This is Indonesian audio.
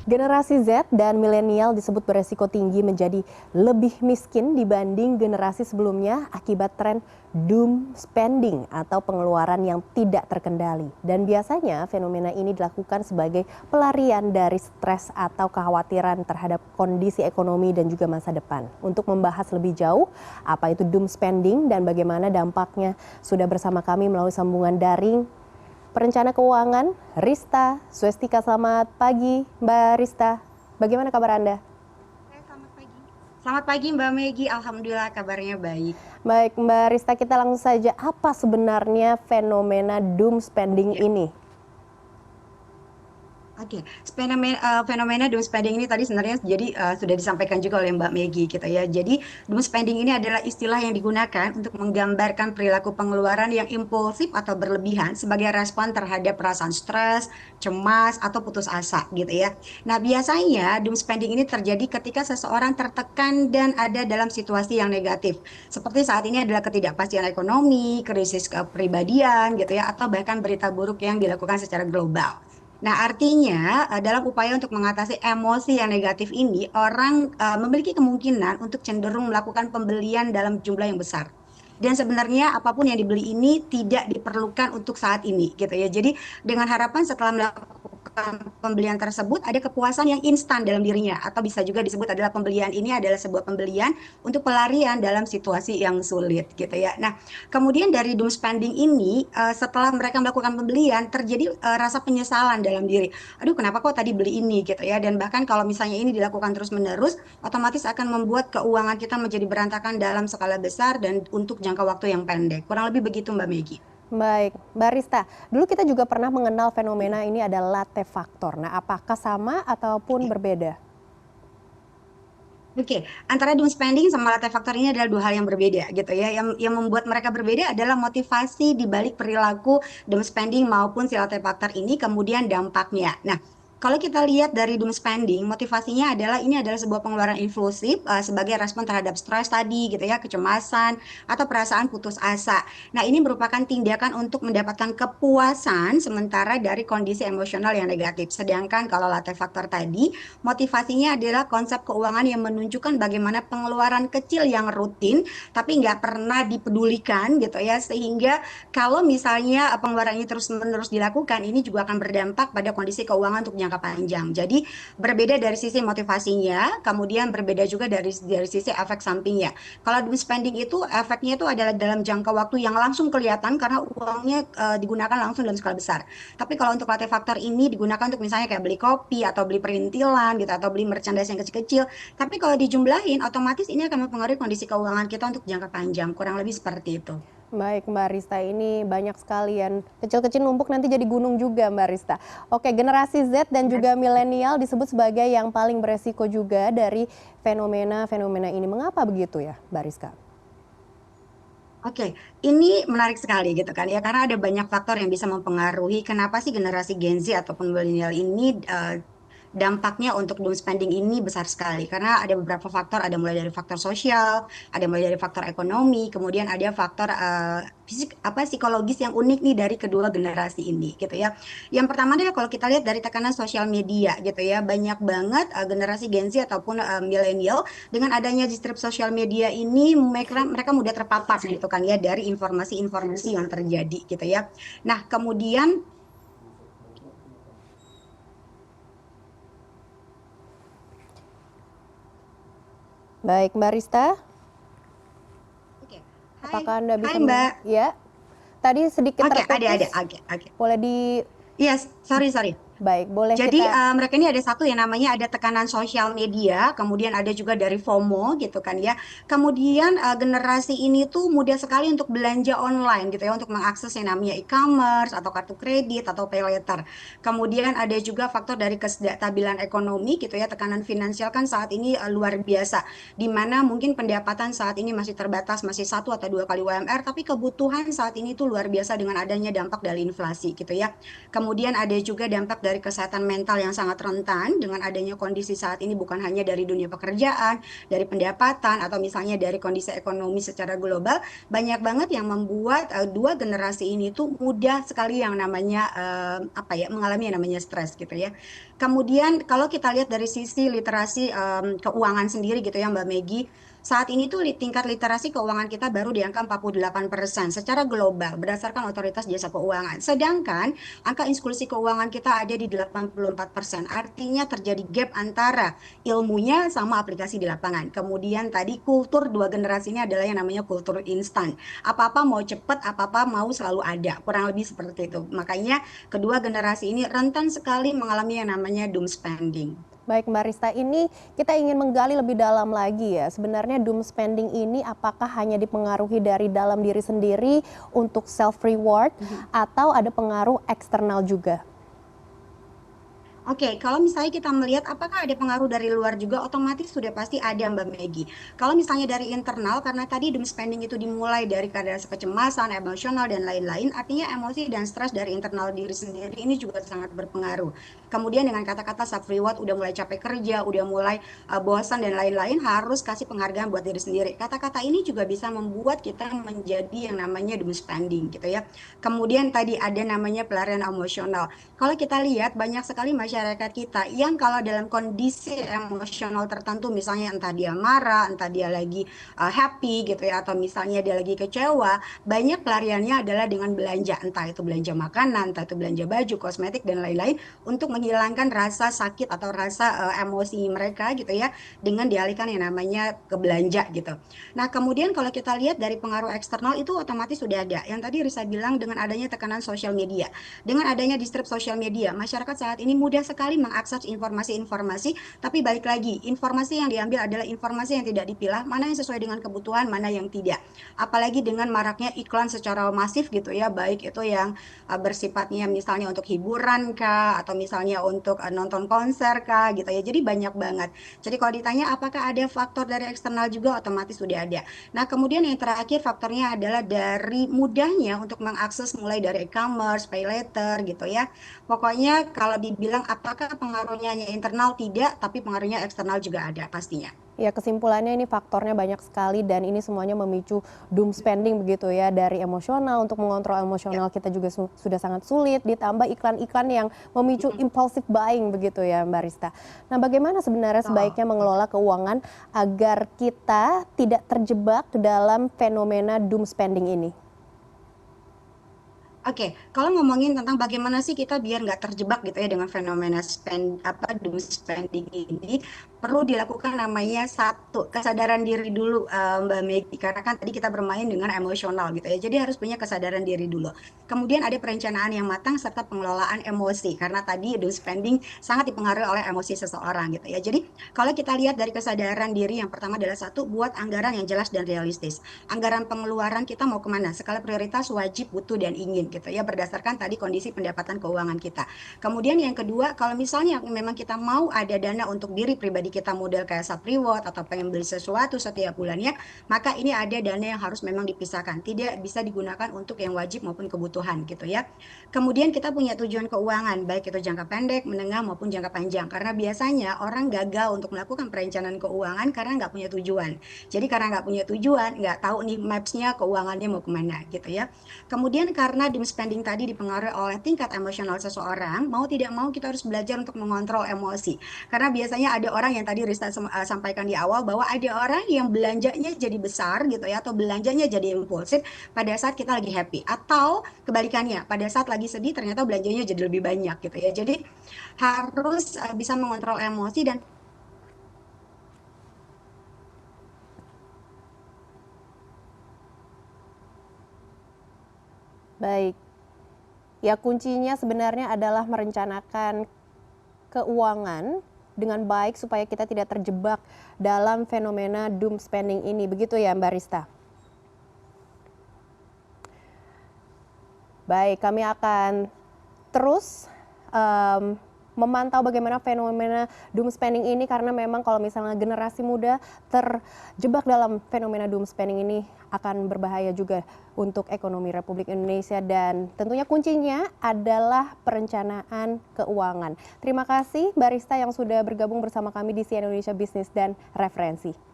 Generasi Z dan milenial disebut beresiko tinggi menjadi lebih miskin dibanding generasi sebelumnya akibat tren doom spending atau pengeluaran yang tidak terkendali. Dan biasanya fenomena ini dilakukan sebagai pelarian dari stres atau kekhawatiran terhadap kondisi ekonomi dan juga masa depan. Untuk membahas lebih jauh apa itu doom spending dan bagaimana dampaknya, sudah bersama kami melalui sambungan daring Perencana Keuangan, Rista Swestika. Selamat pagi, Mbak Rista. Bagaimana kabar Anda? Selamat pagi. Selamat pagi Mbak Megi, Alhamdulillah kabarnya baik. Baik, Mbak Rista, kita langsung saja. Apa sebenarnya fenomena doom spending Ya. ini? Oke, fenomena doom spending ini tadi sebenarnya jadi sudah disampaikan juga oleh Mbak Megi gitu ya. Jadi doom spending ini adalah istilah yang digunakan untuk menggambarkan perilaku pengeluaran yang impulsif atau berlebihan sebagai respon terhadap perasaan stres, cemas, atau putus asa gitu ya. Nah, biasanya doom spending ini terjadi ketika seseorang tertekan dan ada dalam situasi yang negatif. Seperti saat ini adalah ketidakpastian ekonomi, krisis kepribadian gitu ya, atau bahkan berita buruk yang dilakukan secara global. Nah, artinya dalam upaya untuk mengatasi emosi yang negatif ini, orang memiliki kemungkinan untuk cenderung melakukan pembelian dalam jumlah yang besar. Dan sebenarnya apapun yang dibeli ini tidak diperlukan untuk saat ini, gitu ya. Jadi dengan harapan setelah melakukan pembelian tersebut ada kepuasan yang instan dalam dirinya, atau bisa juga disebut adalah pembelian ini adalah sebuah pembelian untuk pelarian dalam situasi yang sulit, gitu ya. Nah, kemudian dari doom spending ini, setelah mereka melakukan pembelian, terjadi rasa penyesalan dalam diri. Aduh, kenapa kok tadi beli ini gitu ya? Dan bahkan kalau misalnya ini dilakukan terus-menerus, otomatis akan membuat keuangan kita menjadi berantakan dalam skala besar dan untuk jangka waktu yang pendek. Kurang lebih begitu, Mbak Megi. Baik, Mbak Rista, dulu kita juga pernah mengenal fenomena ini adalah latte factor. Nah, apakah sama ataupun Oke. berbeda? Oke, antara doom spending sama latte factor ini adalah dua hal yang berbeda gitu ya. Yang membuat mereka berbeda adalah motivasi di balik perilaku doom spending maupun si latte factor ini, kemudian dampaknya. Nah, kalau kita lihat dari doom spending, motivasinya adalah ini adalah sebuah pengeluaran impulsif sebagai respon terhadap stres tadi gitu ya, kecemasan atau perasaan putus asa. Nah, ini merupakan tindakan untuk mendapatkan kepuasan sementara dari kondisi emosional yang negatif. Sedangkan kalau latte factor tadi motivasinya adalah konsep keuangan yang menunjukkan bagaimana pengeluaran kecil yang rutin tapi nggak pernah dipedulikan gitu ya, sehingga kalau misalnya pengeluaran ini terus-menerus dilakukan ini juga akan berdampak pada kondisi keuangan untuk jangka panjang. Jadi berbeda dari sisi motivasinya, kemudian berbeda juga dari sisi efek sampingnya. Kalau doom spending itu efeknya itu adalah dalam jangka waktu yang langsung kelihatan karena uangnya digunakan langsung dalam skala besar. Tapi kalau untuk latte factor ini digunakan untuk misalnya kayak beli kopi atau beli perintilan gitu atau beli merchandise yang kecil-kecil. Tapi kalau dijumlahin otomatis ini akan mempengaruhi kondisi keuangan kita untuk jangka panjang. Kurang lebih seperti itu. Baik, Mbak Rista, ini banyak sekali yang kecil-kecil numpuk nanti jadi gunung juga, Mbak Rista. Oke, generasi Z dan juga milenial disebut sebagai yang paling beresiko juga dari fenomena-fenomena ini. Mengapa begitu ya, Mbak Rizka? Oke, ini menarik sekali gitu kan ya, karena ada banyak faktor yang bisa mempengaruhi kenapa sih generasi Gen Z ataupun milenial ini dampaknya untuk doom spending ini besar sekali karena ada beberapa faktor, ada mulai dari faktor sosial, ada mulai dari faktor ekonomi, kemudian ada faktor psikologis yang unik nih dari kedua generasi ini gitu ya. Yang pertama adalah kalau kita lihat dari tekanan sosial media gitu ya, banyak banget generasi Gen Z ataupun milenial dengan adanya di strip sosial media ini mereka mudah terpapar gitu kan ya dari informasi-informasi yang terjadi gitu ya. Nah, kemudian Baik, Mbak Rista, oke. Hai, apakah Anda hai bisa Mbak. ya? Tadi sedikit Oke, ada. terputus. Oke, oke. Boleh di Yes, sorry. baik, boleh Jadi kita. mereka ini ada satu yang namanya ada tekanan sosial media, kemudian ada juga dari FOMO gitu kan ya. Kemudian generasi ini tuh mudah sekali untuk belanja online gitu ya, untuk mengakses yang namanya e-commerce atau kartu kredit atau pay later. Kemudian ada juga faktor dari ketidakstabilan ekonomi gitu ya, tekanan finansial kan saat ini luar biasa, di mana mungkin pendapatan saat ini masih terbatas, masih satu atau dua kali UMR, tapi kebutuhan saat ini tuh luar biasa dengan adanya dampak dari inflasi gitu ya. Kemudian ada juga dampak dari dari kesehatan mental yang sangat rentan dengan adanya kondisi saat ini, bukan hanya dari dunia pekerjaan, dari pendapatan, atau misalnya dari kondisi ekonomi secara global, banyak banget yang membuat dua generasi ini tuh mudah sekali yang namanya mengalami yang namanya stres gitu ya. Kemudian kalau kita lihat dari sisi literasi keuangan sendiri gitu ya Mbak Megi, saat ini tuh tingkat literasi keuangan kita baru di angka 48% secara global berdasarkan Otoritas Jasa Keuangan. Sedangkan angka inklusi keuangan kita ada di 84%. Artinya terjadi gap antara ilmunya sama aplikasi di lapangan. Kemudian tadi kultur dua generasi ini adalah yang namanya kultur instan. Apa-apa mau cepet, apa-apa mau selalu ada. Kurang lebih seperti itu. Makanya kedua generasi ini rentan sekali mengalami yang namanya doom spending. Baik Mbak Rista, ini kita ingin menggali lebih dalam lagi ya. Sebenarnya doom spending ini apakah hanya dipengaruhi dari dalam diri sendiri untuk self reward atau ada pengaruh eksternal juga? Oke, kalau misalnya kita melihat apakah ada pengaruh dari luar juga, otomatis sudah pasti ada Mbak Megi. Kalau misalnya dari internal, karena tadi doom spending itu dimulai dari keadaan kecemasan, emosional, dan lain-lain, artinya emosi dan stres dari internal diri sendiri ini juga sangat berpengaruh. Kemudian dengan kata-kata self reward, udah mulai capek kerja, udah mulai bosan dan lain-lain, harus kasih penghargaan buat diri sendiri. Kata-kata ini juga bisa membuat kita menjadi yang namanya doom spending gitu ya. Kemudian tadi ada namanya pelarian emosional. Kalau kita lihat banyak sekali masyarakat kita yang kalau dalam kondisi emosional tertentu, misalnya entah dia marah, entah dia lagi happy gitu ya, atau misalnya dia lagi kecewa, banyak pelariannya adalah dengan belanja, entah itu belanja makanan, entah itu belanja baju, kosmetik dan lain-lain untuk menghilangkan rasa sakit atau rasa emosi mereka gitu ya, dengan dialihkan yang namanya ke belanja gitu. Nah, kemudian kalau kita lihat dari pengaruh eksternal itu otomatis sudah ada. Yang tadi Risa bilang dengan adanya tekanan sosial media. Dengan adanya disrupt sosial media, masyarakat saat ini mudah sekali mengakses informasi-informasi, tapi balik lagi, informasi yang diambil adalah informasi yang tidak dipilah, mana yang sesuai dengan kebutuhan, mana yang tidak. Apalagi dengan maraknya iklan secara masif gitu ya, baik itu yang bersifatnya misalnya untuk hiburan kah, atau misalnya untuk nonton konser kah gitu ya. Jadi banyak banget. Jadi kalau ditanya apakah ada faktor dari eksternal juga, otomatis sudah ada. Nah, kemudian yang terakhir faktornya adalah dari mudahnya untuk mengakses mulai dari e-commerce, pay later gitu ya. Pokoknya kalau dibilang apakah pengaruhnya hanya internal, tidak, tapi pengaruhnya eksternal juga ada pastinya. Ya, kesimpulannya ini faktornya banyak sekali dan ini semuanya memicu doom spending begitu ya. Dari emosional, untuk mengontrol Ya. emosional kita juga sudah sangat sulit, ditambah iklan-iklan yang memicu impulsive buying begitu ya Mbak Rista. Nah, bagaimana sebenarnya Betul. sebaiknya mengelola keuangan agar kita tidak terjebak dalam fenomena doom spending ini? Oke, kalau ngomongin tentang bagaimana sih kita biar nggak terjebak gitu ya dengan fenomena doom spending ini, perlu dilakukan namanya satu kesadaran diri dulu Mbak Megi, karena kan tadi kita bermain dengan emosional gitu ya, jadi harus punya kesadaran diri dulu. Kemudian ada perencanaan yang matang serta pengelolaan emosi, karena tadi doom spending sangat dipengaruhi oleh emosi seseorang gitu ya. Jadi kalau kita lihat dari kesadaran diri, yang pertama adalah satu, buat anggaran yang jelas dan realistis. Anggaran pengeluaran kita mau kemana, skala prioritas wajib, butuh, dan ingin gitu ya, berdasarkan tadi kondisi pendapatan keuangan kita. Kemudian yang kedua, kalau misalnya memang kita mau ada dana untuk diri pribadi kita, model kayak self reward atau pengen beli sesuatu setiap bulannya, maka ini ada dana yang harus memang dipisahkan, tidak bisa digunakan untuk yang wajib maupun kebutuhan gitu ya. Kemudian kita punya tujuan keuangan, baik itu jangka pendek, menengah maupun jangka panjang, karena biasanya orang gagal untuk melakukan perencanaan keuangan karena nggak punya tujuan. Jadi karena nggak punya tujuan, nggak tahu nih mapsnya keuangannya mau kemana gitu ya. Kemudian karena doom spending tadi dipengaruhi oleh tingkat emosional seseorang, mau tidak mau kita harus belajar untuk mengontrol emosi. Karena biasanya ada orang yang tadi Rista sampaikan di awal, bahwa ada orang yang belanjanya jadi besar gitu ya, atau belanjanya jadi impulsif pada saat kita lagi happy. Atau kebalikannya, pada saat lagi sedih ternyata belanjanya jadi lebih banyak gitu ya. Jadi harus bisa mengontrol emosi dan Baik, ya kuncinya sebenarnya adalah merencanakan keuangan dengan baik supaya kita tidak terjebak dalam fenomena doom spending ini. Begitu ya Mbak Rista? Baik, kami akan terus memantau bagaimana fenomena doom spending ini, karena memang kalau misalnya generasi muda terjebak dalam fenomena doom spending ini akan berbahaya juga untuk ekonomi Republik Indonesia, dan tentunya kuncinya adalah perencanaan keuangan. Terima kasih Barista yang sudah bergabung bersama kami di CNN Indonesia Bisnis dan Referensi.